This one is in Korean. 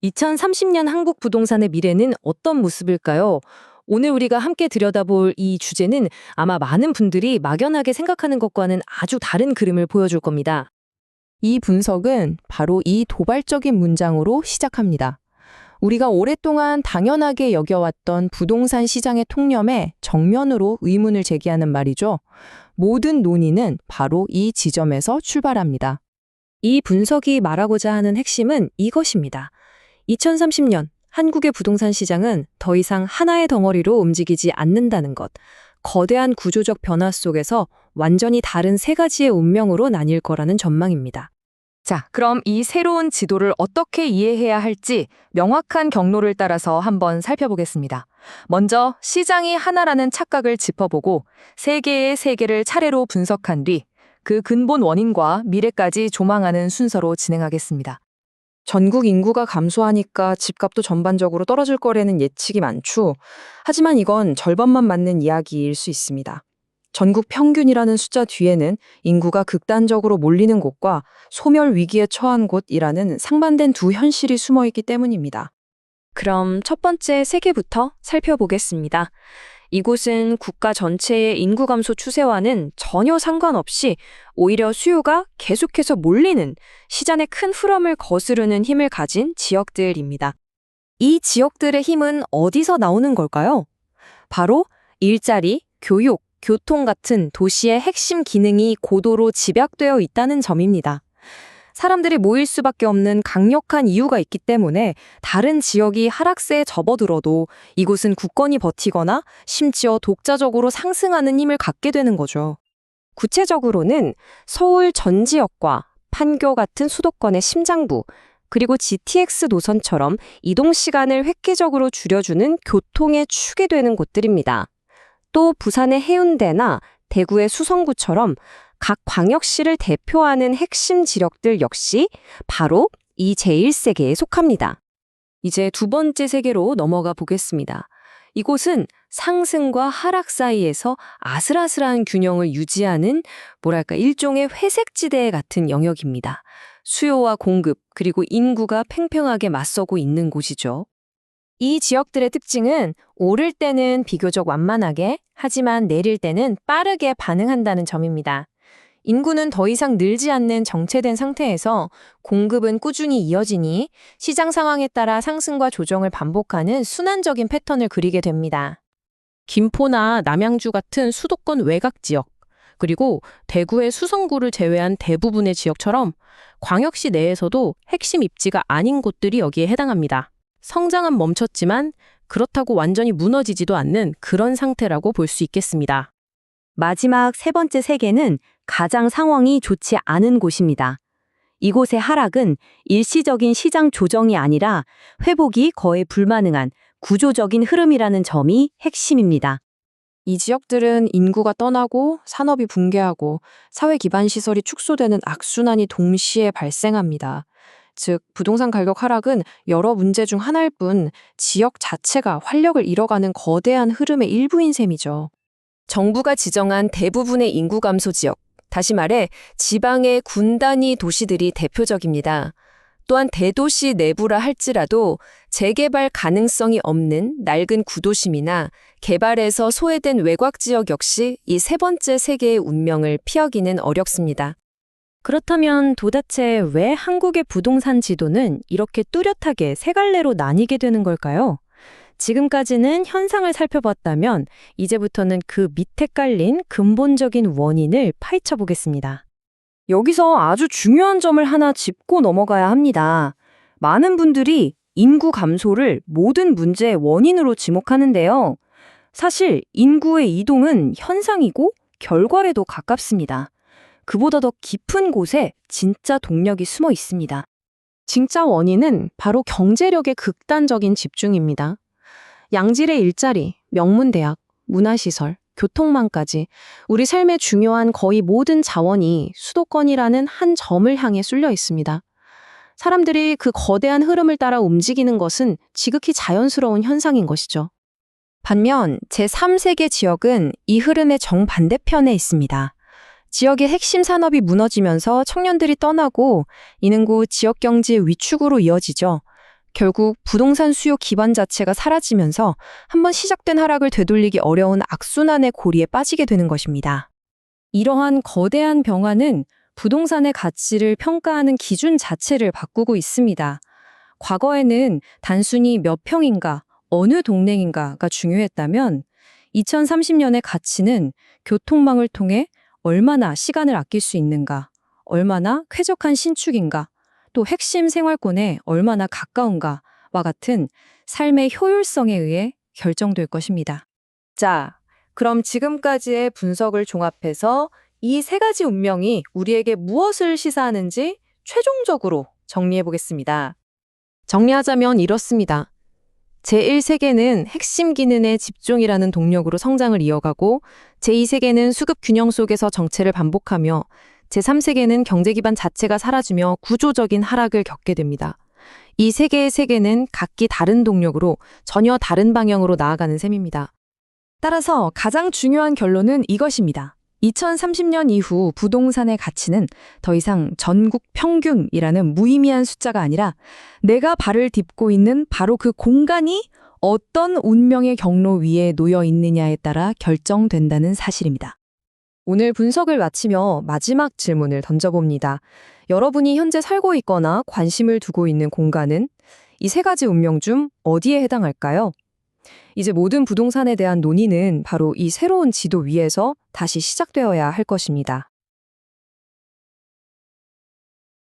2030년 한국 부동산의 미래는 어떤 모습일까요? 오늘 우리가 함께 들여다볼 이 주제는 아마 많은 분들이 막연하게 생각하는 것과는 아주 다른 그림을 보여줄 겁니다. 이 분석은 바로 이 도발적인 문장으로 시작합니다. 우리가 오랫동안 당연하게 여겨왔던 부동산 시장의 통념에 정면으로 의문을 제기하는 말이죠. 모든 논의는 바로 이 지점에서 출발합니다. 이 분석이 말하고자 하는 핵심은 이것입니다. 2030년 한국의 부동산 시장은 더 이상 하나의 덩어리로 움직이지 않는다는 것. 거대한 구조적 변화 속에서 완전히 다른 세 가지의 운명으로 나뉠 거라는 전망입니다. 자, 그럼 이 새로운 지도를 어떻게 이해해야 할지 명확한 경로를 따라서 한번 살펴보겠습니다. 먼저 시장이 하나라는 착각을 짚어보고 세 개의 세계를 차례로 분석한 뒤 그 근본 원인과 미래까지 조망하는 순서로 진행하겠습니다. 전국 인구가 감소하니까 집값도 전반적으로 떨어질 거라는 예측이 많죠. 하지만 이건 절반만 맞는 이야기일 수 있습니다. 전국 평균이라는 숫자 뒤에는 인구가 극단적으로 몰리는 곳과 소멸 위기에 처한 곳이라는 상반된 두 현실이 숨어 있기 때문입니다. 그럼 첫 번째 세계부터 살펴보겠습니다. 이곳은 국가 전체의 인구 감소 추세와는 전혀 상관없이 오히려 수요가 계속해서 몰리는 시장의 큰 흐름을 거스르는 힘을 가진 지역들입니다. 이 지역들의 힘은 어디서 나오는 걸까요? 바로 일자리, 교육, 교통 같은 도시의 핵심 기능이 고도로 집약되어 있다는 점입니다. 사람들이 모일 수밖에 없는 강력한 이유가 있기 때문에 다른 지역이 하락세에 접어들어도 이곳은 굳건히 버티거나 심지어 독자적으로 상승하는 힘을 갖게 되는 거죠. 구체적으로는 서울 전 지역과 판교 같은 수도권의 심장부, 그리고 GTX 노선처럼 이동 시간을 획기적으로 줄여주는 교통의 축이 되는 곳들입니다. 또 부산의 해운대나 대구의 수성구처럼 각 광역시를 대표하는 핵심 지역들 역시 바로 이 제1세계에 속합니다. 이제 두 번째 세계로 넘어가 보겠습니다. 이곳은 상승과 하락 사이에서 아슬아슬한 균형을 유지하는 일종의 회색지대 같은 영역입니다. 수요와 공급, 그리고 인구가 팽팽하게 맞서고 있는 곳이죠. 이 지역들의 특징은 오를 때는 비교적 완만하게, 하지만 내릴 때는 빠르게 반응한다는 점입니다. 인구는 더 이상 늘지 않는 정체된 상태에서 공급은 꾸준히 이어지니 시장 상황에 따라 상승과 조정을 반복하는 순환적인 패턴을 그리게 됩니다. 김포나 남양주 같은 수도권 외곽 지역, 그리고 대구의 수성구를 제외한 대부분의 지역처럼 광역시 내에서도 핵심 입지가 아닌 곳들이 여기에 해당합니다. 성장은 멈췄지만 그렇다고 완전히 무너지지도 않는 그런 상태라고 볼 수 있겠습니다. 마지막 세 번째 세계는 가장 상황이 좋지 않은 곳입니다. 이곳의 하락은 일시적인 시장 조정이 아니라 회복이 거의 불가능한 구조적인 흐름이라는 점이 핵심입니다. 이 지역들은 인구가 떠나고 산업이 붕괴하고 사회 기반 시설이 축소되는 악순환이 동시에 발생합니다. 즉, 부동산 가격 하락은 여러 문제 중 하나일 뿐 지역 자체가 활력을 잃어가는 거대한 흐름의 일부인 셈이죠. 정부가 지정한 대부분의 인구 감소 지역, 다시 말해 지방의 군단위 도시들이 대표적입니다. 또한 대도시 내부라 할지라도 재개발 가능성이 없는 낡은 구도심이나 개발에서 소외된 외곽 지역 역시 이 세 번째 세계의 운명을 피하기는 어렵습니다. 그렇다면 도대체 왜 한국의 부동산 지도는 이렇게 뚜렷하게 세 갈래로 나뉘게 되는 걸까요? 지금까지는 현상을 살펴봤다면 이제부터는 그 밑에 깔린 근본적인 원인을 파헤쳐 보겠습니다. 여기서 아주 중요한 점을 하나 짚고 넘어가야 합니다. 많은 분들이 인구 감소를 모든 문제의 원인으로 지목하는데요. 사실 인구의 이동은 현상이고 결과에도 가깝습니다. 그보다 더 깊은 곳에 진짜 동력이 숨어 있습니다. 진짜 원인은 바로 경제력의 극단적인 집중입니다. 양질의 일자리, 명문대학, 문화시설, 교통망까지 우리 삶의 중요한 거의 모든 자원이 수도권이라는 한 점을 향해 쏠려 있습니다. 사람들이 그 거대한 흐름을 따라 움직이는 것은 지극히 자연스러운 현상인 것이죠. 반면 제3세계 지역은 이 흐름의 정반대편에 있습니다. 지역의 핵심 산업이 무너지면서 청년들이 떠나고 이는 곧 지역 경제의 위축으로 이어지죠. 결국 부동산 수요 기반 자체가 사라지면서 한번 시작된 하락을 되돌리기 어려운 악순환의 고리에 빠지게 되는 것입니다. 이러한 거대한 변화는 부동산의 가치를 평가하는 기준 자체를 바꾸고 있습니다. 과거에는 단순히 몇 평인가, 어느 동네인가가 중요했다면 2030년의 가치는 교통망을 통해 얼마나 시간을 아낄 수 있는가, 얼마나 쾌적한 신축인가, 또 핵심 생활권에 얼마나 가까운가와 같은 삶의 효율성에 의해 결정될 것입니다. 자, 그럼 지금까지의 분석을 종합해서 이 세 가지 운명이 우리에게 무엇을 시사하는지 최종적으로 정리해 보겠습니다. 정리하자면 이렇습니다. 제1세계는 핵심 기능의 집중이라는 동력으로 성장을 이어가고 제2세계는 수급 균형 속에서 정체를 반복하며 제3세계는 경제 기반 자체가 사라지며 구조적인 하락을 겪게 됩니다. 이 세 개의 세계는 각기 다른 동력으로 전혀 다른 방향으로 나아가는 셈입니다. 따라서 가장 중요한 결론은 이것입니다. 2030년 이후 부동산의 가치는 더 이상 전국 평균이라는 무의미한 숫자가 아니라 내가 발을 딛고 있는 바로 그 공간이 어떤 운명의 경로 위에 놓여 있느냐에 따라 결정된다는 사실입니다. 오늘 분석을 마치며 마지막 질문을 던져봅니다. 여러분이 현재 살고 있거나 관심을 두고 있는 공간은 이 세 가지 운명 중 어디에 해당할까요? 이제 모든 부동산에 대한 논의는 바로 이 새로운 지도 위에서 다시 시작되어야 할 것입니다.